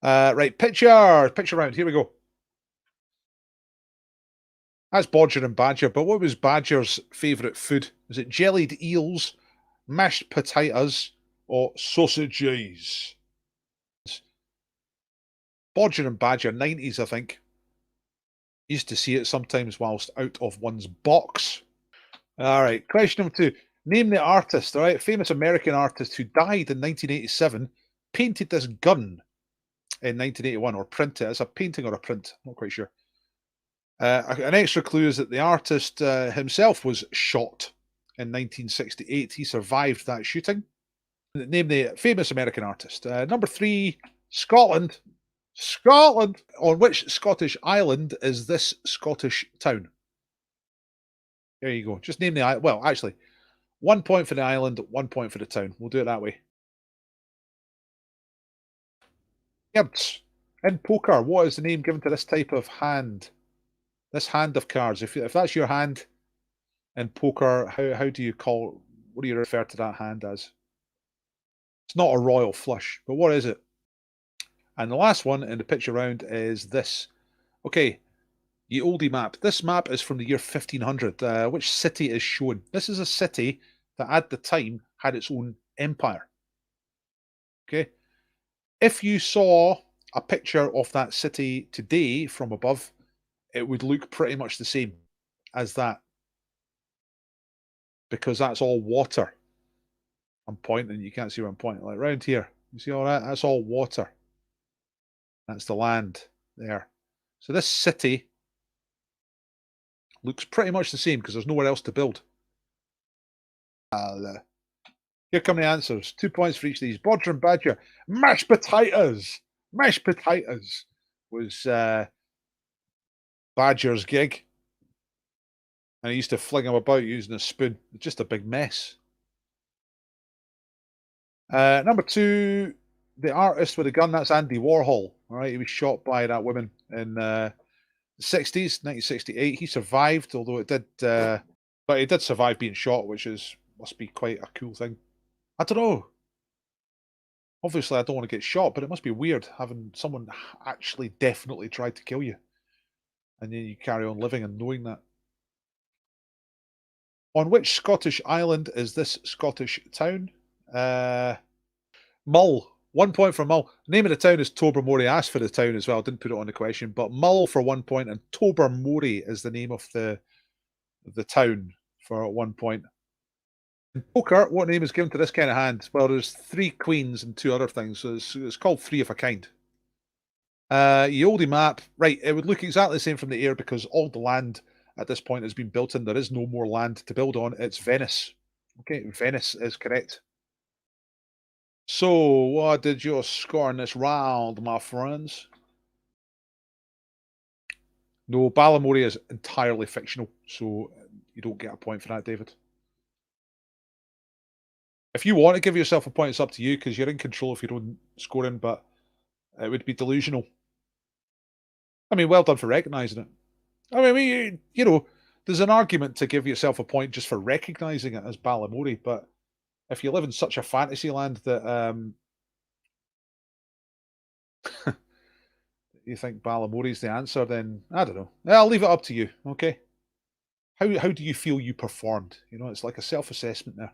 Right, picture round. Here we go. That's Bodger and Badger, but what was Badger's favourite food? Was it jellied eels, mashed potatoes, or sausages? Bodger and Badger, 90s, I think. Used to see it sometimes whilst out of one's box. All right, question number 2. Name the artist, all right? Famous American artist who died in 1987, painted this gun in 1981, or print it. It's a painting or a print, not quite sure. An extra clue is that the artist himself was shot in 1968. He survived that shooting. Name the famous American artist. Number 3, Scotland. Scotland! On which Scottish island is this Scottish town? There you go. Just name the island. Well, actually, 1 point for the island, 1 point for the town. We'll do it that way. Cards. In poker, what is the name given to this type of hand? This hand of cards. If that's your hand in poker, how do you call? What do you refer to that hand as? It's not a royal flush, but what is it? And the last one in the picture round is this. Okay, the oldie map. This map is from the year 1500. Which city is shown? This is a city that at the time had its own empire. Okay. If you saw a picture of that city today from above, it would look pretty much the same as that, because that's all water. I'm pointing, you can't see where I'm pointing, like around here. You see all that? That's all water. That's the land there. So this city looks pretty much the same because there's nowhere else to build. Here come the answers. 2 points for each of these. Bodger and Badger. Mashed potatoes. Mashed potatoes was Badger's gig. And he used to fling them about using a spoon. Just a big mess. Number 2, the artist with a gun. That's Andy Warhol. All right, he was shot by that woman in the 60s, 1968. He survived, although it did, but he did survive being shot, which must be quite a cool thing. I don't know. Obviously, I don't want to get shot, but it must be weird having someone actually definitely tried to kill you, and then you carry on living and knowing that. On which Scottish island is this Scottish town? Mull. 1 point for Mull. Name of the town is Tobermory. I asked for the town as well. Didn't put it on the question, but Mull for 1 point, and Tobermory is the name of the town for 1 point. In poker, what name is given to this kind of hand? Well, there's 3 queens and 2 other things, so it's called 3 of a kind. Eoldi map. Right, it would look exactly the same from the air because all the land at this point has been built in. There is no more land to build on. It's Venice. Okay, Venice is correct. So, what did you score in this round, my friends? No, Balamory is entirely fictional, so you don't get a point for that, David. If you want to give yourself a point, it's up to you because you're in control if you don't score in, but it would be delusional. I mean, well done for recognising it. I mean, you know, there's an argument to give yourself a point just for recognising it as Balamory, but if you live in such a fantasy land that you think Balamory's the answer, then I don't know. I'll leave it up to you, okay? How do you feel you performed? You know, it's like a self-assessment there.